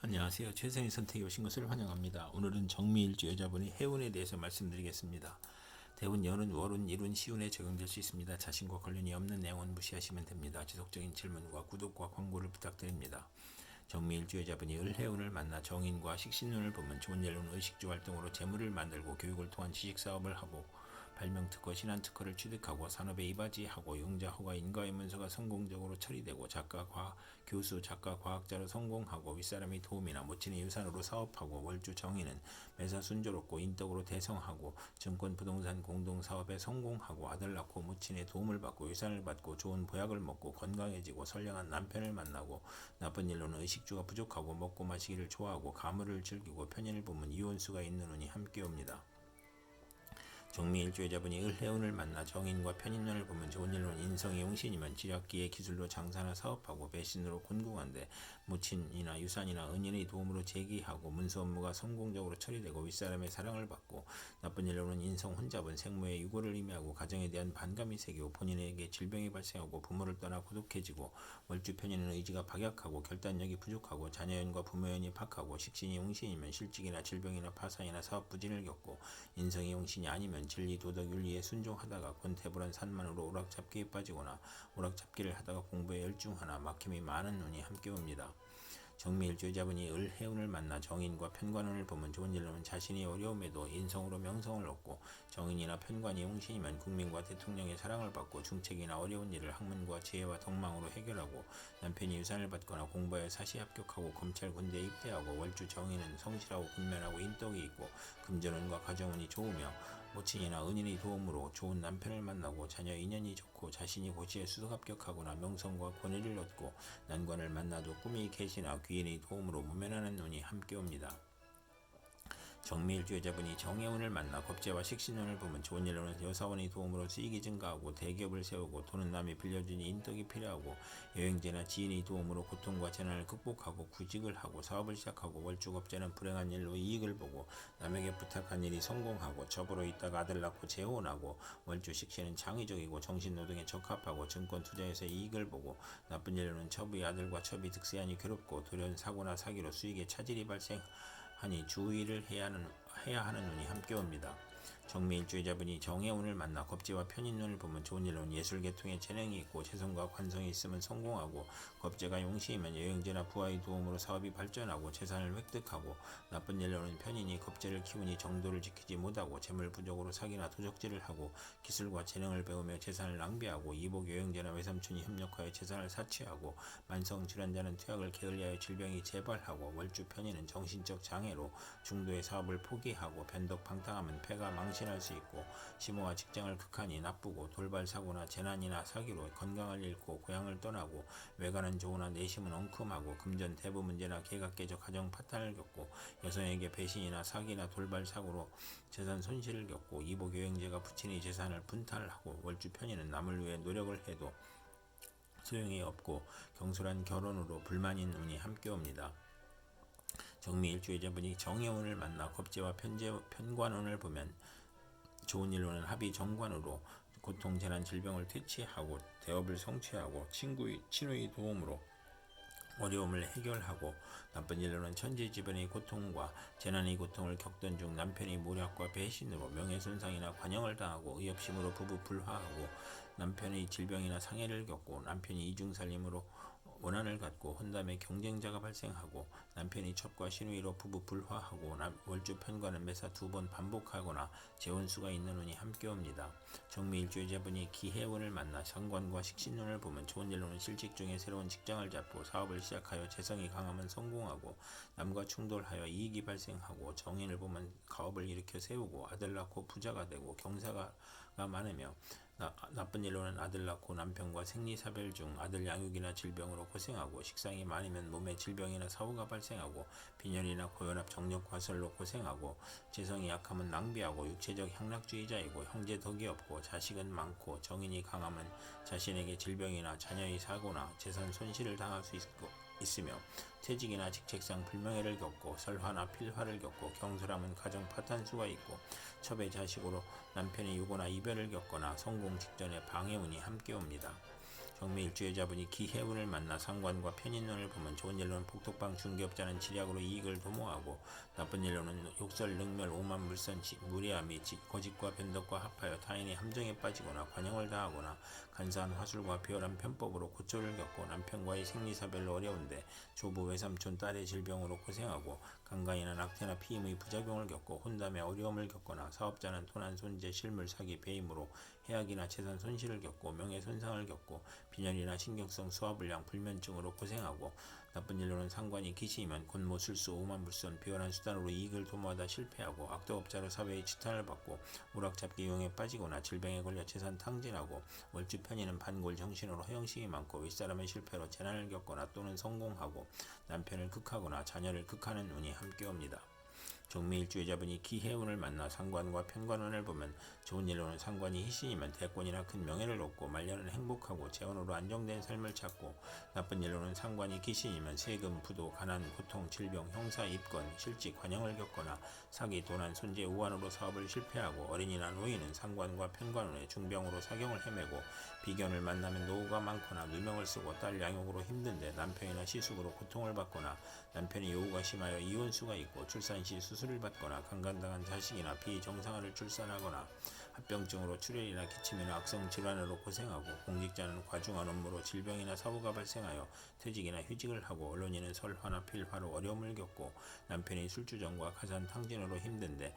안녕하세요. 최선의 선택에 오신 것을 환영합니다. 오늘은 정미일주 여자분의 해운에 대해서 말씀드리겠습니다. 대운, 연운, 월운, 일운, 시운에 적용될 수 있습니다. 자신과 관련이 없는 내용은 무시하시면 됩니다. 지속적인 질문과 구독과 광고를 부탁드립니다. 정미일주 여자분이 을해운을 만나 정인과 식신운을 보면 좋은 일로는 의식주 활동으로 재물을 만들고 교육을 통한 지식사업을 하고 발명특허, 신한특허를 취득하고 산업에 이바지하고 용자, 허가, 인가의 문서가 성공적으로 처리되고 작가, 교수, 작가, 과학자로 성공하고 윗사람의 도움이나 모친의 유산으로 사업하고 월주 정인은 매사 순조롭고 인덕으로 대성하고 증권, 부동산, 공동사업에 성공하고 아들 낳고 모친의 도움을 받고 유산을 받고 좋은 보약을 먹고 건강해지고 선량한 남편을 만나고 나쁜 일로는 의식주가 부족하고 먹고 마시기를 좋아하고 가물을 즐기고 편인을 보면 이혼수가 있는 운이 함께 옵니다. 정미일주 여자분이 을해운을 만나 정인과 편인운을 보면 좋은 일로는 인성이 용신이면 지략기의 기술로 장사나 사업하고 배신으로 곤궁한데 모친이나 유산이나 은인의 도움으로 재기하고 문서 업무가 성공적으로 처리되고 윗사람의 사랑을 받고 나쁜 일로는 인성 혼잡은 생모의 유고를 의미하고 가정에 대한 반감이 생기고 본인에게 질병이 발생하고 부모를 떠나 고독해지고 월주 편인은 의지가 박약하고 결단력이 부족하고 자녀연과 부모연이 박하고 식신이 용신이면 실직이나 질병이나 파산이나 사업 부진을 겪고 인성이 용신이 아니면 진리, 도덕, 윤리에 순종하다가 권태불한 산만으로 오락잡기에 빠지거나 오락잡기를 하다가 공부에 열중하나 막힘이 많은 눈이 함께 옵니다. 정미일주 여자분이 을해운을 만나 정인과 편관운을 보면 좋은 일로는 자신이 어려움에도 인성으로 명성을 얻고 정인이나 편관이 용신이면 국민과 대통령의 사랑을 받고 중책이나 어려운 일을 학문과 지혜와 덕망으로 해결하고 남편이 유산을 받거나 공부하여 사시 합격하고 검찰 군대에 입대하고 월주 정인은 성실하고 근면하고 인덕이 있고 금전운과 가정운이 좋으며 모친이나 은인의 도움으로 좋은 남편을 만나고 자녀 인연이 좋고 자신이 고시에 수석 합격하거나 명성과 권위를 얻고 난관을 만나도 꿈이 계시나 귀인의 도움으로 무면하는 운이 함께 옵니다. 정미일주 여자분이 정해운을 만나 겁재와 식신운을 보면 좋은 일로는 여사원의 도움으로 수익이 증가하고 대기업을 세우고 돈은 남이 빌려주니 인덕이 필요하고 여행제나 지인의 도움으로 고통과 재난을 극복하고 구직을 하고 사업을 시작하고 월주겁재는 불행한 일로 이익을 보고 남에게 부탁한 일이 성공하고 첩으로 있다가 아들 낳고 재혼하고 월주 식신은 창의적이고 정신노동에 적합하고 증권 투자에서 이익을 보고 나쁜 일로는 첩의 아들과 첩이 득세하니 괴롭고 돌연 사고나 사기로 수익에 차질이 발생하니 주의를 해야 하는 운이 함께 옵니다. 정미일주의자분이 정해운을 만나 겁재와 편인운을 보면 좋은 일로는 예술계통에 재능이 있고 재성과 관성이 있으면 성공하고 겁재가 용시이면 여행제나 부하의 도움으로 사업이 발전하고 재산을 획득하고 나쁜 일로는 편인이 겁재를 키우니 정도를 지키지 못하고 재물 부족으로 사기나 도적질을 하고 기술과 재능을 배우며 재산을 낭비하고 이복 여행제나 외삼촌이 협력하여 재산을 사취하고 만성 질환자는 퇴학을 게을리하여 질병이 재발하고 월주 편인은 정신적 장애로 중도의 사업을 포기하고 변덕방탕하면 폐가 망신할 수 있고 시모와 직장을 극한히 나쁘고 돌발 사고나 재난이나 사기로 건강을 잃고 고향을 떠나고 외관은 좋으나 내심은 엉큼하고 금전 대부 문제나 개가 깨져 가정 파탄을 겪고 여성에게 배신이나 사기나 돌발 사고로 재산 손실을 겪고 이복 여행제가 부친의 재산을 분탈을 하고 월주 편인은 남을 위해 노력을 해도 소용이 없고 경솔한 결혼으로 불만인 운이 함께 옵니다. 정미일주 여자분이 정해운을 만나 겁재와 편관운을 보면 좋은 일로는 합의 정관으로 고통, 재난, 질병을 퇴치하고 대업을 성취하고 친구의 도움으로 어려움을 해결하고 나쁜 일로는 천재지변의 고통과 재난의 고통을 겪던 중 남편이 모략과 배신으로 명예손상이나 관영을 당하고 의협심으로 부부 불화하고 남편의 질병이나 상해를 겪고 남편이 이중살림으로 원한을 갖고 혼담에 경쟁자가 발생하고 남편이 첩과 신우이로 부부 불화하고 월주 편과는 매사 2번 반복하거나 재혼수가 있는 운이 함께 옵니다. 정미일주 여자분이 기해운을 만나 상관과 식신운을 보면 좋은 일로는 실직 중에 새로운 직장을 잡고 사업을 시작하여 재성이 강하면 성공하고 남과 충돌하여 이익이 발생하고 정인을 보면 가업을 일으켜 세우고 아들 낳고 부자가 되고 경사가 많으며 나쁜 일로는 아들 낳고 남편과 생리사별 중 아들 양육이나 질병으로 고생하고 식상이 많으면 몸에 질병이나 사후가 발생하고 빈혈이나 고혈압 정력 과설로 고생하고 재성이 약하면 낭비하고 육체적 향락주의자이고 형제 덕이 없고 자식은 많고 정인이 강하면 자신에게 질병이나 자녀의 사고나 재산 손실을 당할 수 있으며 퇴직이나 직책상 불명예를 겪고 설화나 필화를 겪고 경솔하면 가정 파탄수가 있고 첩의 자식으로 남편의 유고나 이별을 겪거나 성공 직전에 방해운이 함께 옵니다. 정미일주 여자분이 기해운을 만나 상관과 편인운을 보면 좋은 일로는 복덕방 중개업자는 지략으로 이익을 도모하고 나쁜 일로는 욕설 능멸 오만 물선 무리함이 거짓과 변덕과 합하여 타인의 함정에 빠지거나 관용을 다하거나 간사한 화술과 비열한 편법으로 고초를 겪고 남편과의 생리사별로 어려운데 조부 외삼촌 딸의 질병으로 고생하고 강간이나 낙태나 피임의 부작용을 겪고 혼담에 어려움을 겪거나 사업자는 도난 손재 실물 사기 배임으로 해악이나 재산 손실을 겪고 명예 손상을 겪고 빈혈이나 신경성 소화불량 불면증으로 고생하고 나쁜 일로는 상관이 기시이면 권모 술수 오만불선 비열한 수단으로 이익을 도모하다 실패하고 악도업자로 사회의 지탄을 받고 오락잡기 유형에 빠지거나 질병에 걸려 재산 탕진하고 월주 편의는 반골 정신으로 허영심이 많고 윗사람의 실패로 재난을 겪거나 또는 성공하고 남편을 극하거나 자녀를 극하는 운이 함께옵니다. 정미일주 여자분이 기해운을 만나 상관과 편관운을 보면 좋은 일로는 상관이 희신이면 대권이나 큰 명예를 얻고 말년은 행복하고 재혼으로 안정된 삶을 찾고 나쁜 일로는 상관이 기신이면 세금, 부도, 가난, 고통, 질병, 형사, 입건, 실직, 관형을 겪거나 사기, 도난, 손재, 우환으로 사업을 실패하고 어린이나 노인은 상관과 편관운의 중병으로 사경을 헤매고 비견을 만나면 노후가 많거나 누명을 쓰고 딸 양육으로 힘든데 남편이나 시숙으로 고통을 받거나 남편이 요구가 심하여 이혼수가 있고 출산 시 수술을 받거나 강간당한 자식이나 비정상화를 출산하거나 합병증으로 출혈이나 기침이나 악성 질환으로 고생하고 공직자는 과중한 업무로 질병이나 사고가 발생하여 퇴직이나 휴직을 하고 언론인은 설화나 필화로 어려움을 겪고 남편이 술주정과 가산 탕진으로 힘든데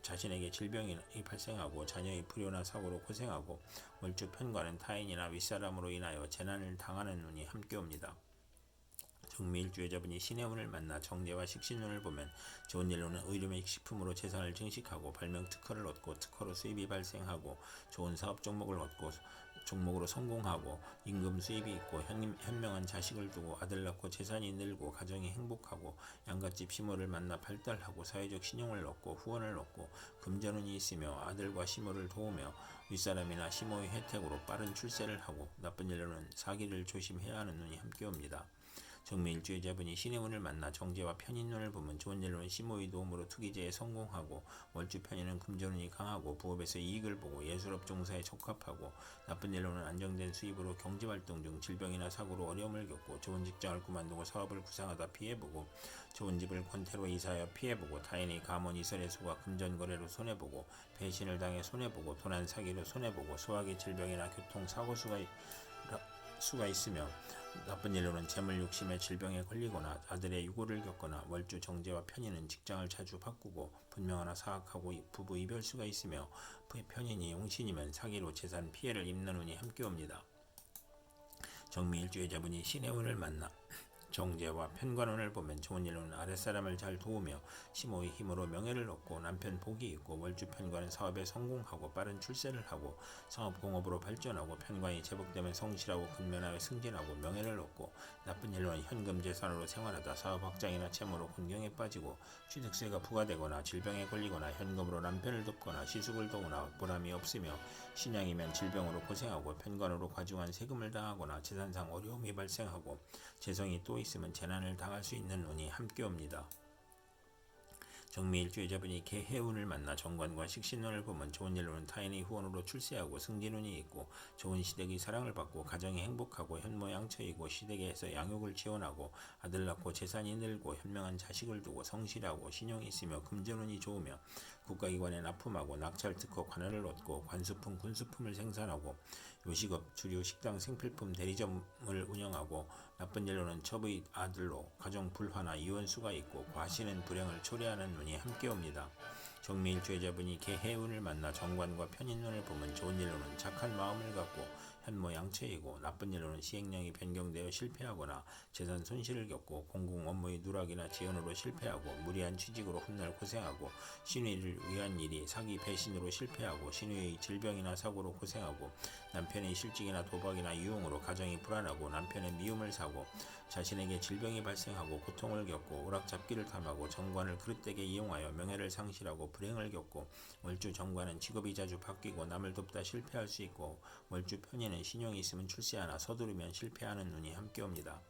자신에게 질병이 발생하고 자녀의 불효나 사고로 고생하고 월주 편과는 타인이나 윗사람으로 인하여 재난을 당하는 운이 함께옵니다. 정미일주 여자분이 신의 운을 만나 정제와 식신운을 보면 좋은 일로는 의료및 식품으로 재산을 증식하고 발명 특허를 얻고 특허로 수입이 발생하고 좋은 사업 종목을 얻고 종목으로 성공하고 임금 수입이 있고 현명한 자식을 두고 아들 낳고 재산이 늘고 가정이 행복하고 양갓집 시모를 만나 발달하고 사회적 신용을 얻고 후원을 얻고 금전운이 있으며 아들과 시모를 도우며 윗사람이나 시모의 혜택으로 빠른 출세를 하고 나쁜 일로는 사기를 조심해야 하는 운이 함께옵니다. 정미일주 여자분이 신의 운을 만나 정제와 편인운을 보면 좋은 일로는 시모의 도움으로 투기제에 성공하고 월주 편인은 금전운이 강하고 부업에서 이익을 보고 예술업 종사에 적합하고 나쁜 일로는 안정된 수입으로 경제활동 중 질병이나 사고로 어려움을 겪고 좋은 직장을 그만두고 사업을 구상하다 피해보고 좋은 집을 권태로 이사하여 피해보고 타인의 가문 이설에 속아 금전거래로 손해보고 배신을 당해 손해보고 도난 사기로 손해보고 소화기 질병이나 교통사고 수가 있으며 나쁜 일로는 재물 욕심에 질병에 걸리거나 아들의 유고를 겪거나 월주 정제와 편인은 직장을 자주 바꾸고 분명하나 사악하고 부부 이별수가 있으며 편인이 용신이면 사기로 재산 피해를 입는 운이 함께옵니다. 정미일주 여자분이 신의 운을 만나 정제와 편관운을 보면 좋은 일로는 아랫사람을 잘 도우며 시모의 힘으로 명예를 얻고 남편 복이 있고 월주 편관은 사업에 성공하고 빠른 출세를 하고 상업공업으로 발전하고 편관이 제복되면 성실하고 근면하여 승진하고 명예를 얻고 나쁜 일로는 현금 재산으로 생활하다 사업 확장이나 채무로 곤경에 빠지고 취득세가 부과되거나 질병에 걸리거나 현금으로 남편을 돕거나 시숙을 도우나 보람이 없으며 신양이면 질병으로 고생하고 편관으로 과중한 세금을 당하거나 재산상 어려움이 발생하고 재성이 또 있으면 재난을 당할 수 있는 운이 함께옵니다. 정미일주 여자분이 개해운을 만나 정관과 식신운을 보면 좋은 일로는 타인의 후원으로 출세하고 승진운이 있고 좋은 시댁의 사랑을 받고 가정이 행복하고 현모양처이고 시댁에서 양육을 지원하고 아들 낳고 재산이 늘고 현명한 자식을 두고 성실하고 신용이 있으며 금전운이 좋으며 국가기관에 납품하고 낙찰특허 관할을 얻고 관수품 군수품을 생산하고 요식업 주류 식당 생필품 대리점을 운영하고 나쁜 일로는 첩의 아들로 가정 불화나 이혼수가 있고 과신은 불행을 초래하는 운이 함께옵니다. 정미일주 여자분이 개해운을 만나 정관과 편인운을 보면 좋은 일로는 착한 마음을 갖고 현모양처이고 나쁜 일로는 시행령이 변경되어 실패하거나 재산 손실을 겪고 공공 업무의 누락이나 지연으로 실패하고 무리한 취직으로 훗날 고생하고 신의를 위한 일이 사기 배신으로 실패하고 신의의 질병이나 사고로 고생하고 남편의 실직이나 도박이나 유흥으로 가정이 불안하고 남편의 미움을 사고 자신에게 질병이 발생하고 고통을 겪고 오락잡기를 탐하고 정관을 그릇되게 이용하여 명예를 상실하고 불행을 겪고 월주 정관은 직업이 자주 바뀌고 남을 돕다 실패할 수 있고 월주 편인은 신용이 있으면 출세하나 서두르면 실패하는 운이 함께옵니다.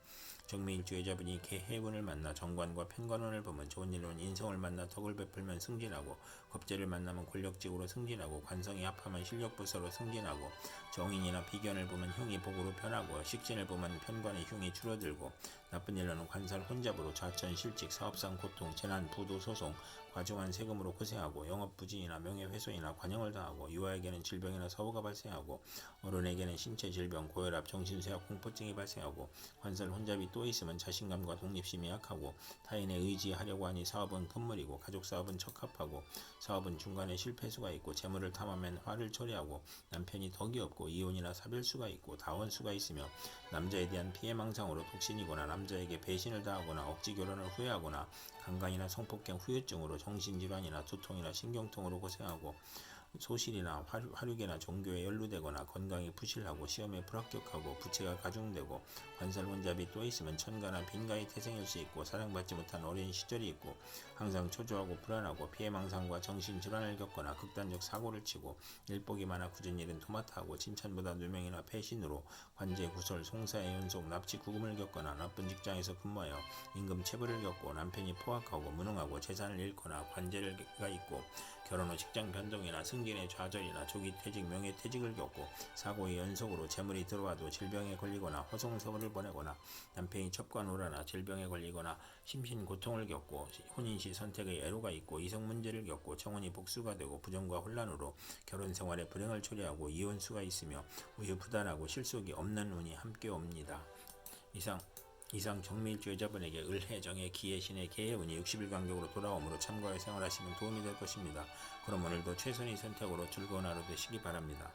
정미일주여자분이 개해운을 만나 정관과 편관운을 보면 좋은 일로는 인성을 만나 덕을 베풀면 승진하고, 겁재를 만나면 권력직으로 승진하고, 관성이 합하면 실력부서로 승진하고, 정인이나 비견을 보면 흉이 복으로 변하고, 식신을 보면 편관의 흉이 줄어들고, 나쁜 일로는 관살 혼잡으로 좌천 실직 사업상 고통 재난 부도 소송 과중한 세금으로 고생하고, 영업부진이나 명예훼손이나 관영을 당하고, 유아에게는 질병이나 사고가 발생하고, 어른에게는 신체 질병 고혈압 정신쇠약 공포증이 발생하고, 관살 혼잡이 또 있으면 자신감과 독립심이 약하고, 타인에 의지하려고 하니 사업은 금물이고, 가족 사업은 적합하고, 사업은 중간에 실패수가 있고, 재물을 탐하면 화를 초래하고, 남편이 덕이 없고, 이혼이나 사별수가 있고, 다원수가 있으며, 남자에 대한 피해망상으로 독신이거나, 남자에게 배신을 당하거나, 억지 결혼을 후회하거나, 강간이나 성폭행 후유증으로 정신질환이나 두통이나 신경통으로 고생하고, 소실이나 화류계나 종교에 연루되거나, 건강이 부실하고 시험에 불합격하고, 부채가 가중되고, 관살 혼잡이 또 있으면 천가나 빈가의 태생일 수 있고, 사랑받지 못한 어린 시절이 있고, 항상 초조하고 불안하고, 피해망상과 정신질환을 겪거나, 극단적 사고를 치고, 일복이 많아 굳은 일은 토마타하고, 칭찬보다 누명이나 배신으로 관제 구설 송사의 연속 납치 구금을 겪거나, 나쁜 직장에서 근무하여 임금 체불을 겪고, 남편이 포악하고 무능하고 재산을 잃거나 관제가 있고, 결혼 후 직장 변동이나 승진의 좌절이나 조기 퇴직, 명예퇴직을 겪고, 사고의 연속으로 재물이 들어와도 질병에 걸리거나, 허송세월을 보내거나, 남편이 첩관오라나 질병에 걸리거나, 심신 고통을 겪고, 혼인시 선택의 애로가 있고, 이성 문제를 겪고, 청혼이 복수가 되고, 부정과 혼란으로 결혼 생활에 불행을 초래하고, 이혼수가 있으며, 우유부단하고 실속이 없는 운이 함께 옵니다. 이상 정미일주 여자분에게 을해정의 기해신의 개해운이 60일 간격으로 돌아오므로 참고하여 생활하시면 도움이 될 것입니다. 그럼 오늘도 최선의 선택으로 즐거운 하루 되시기 바랍니다.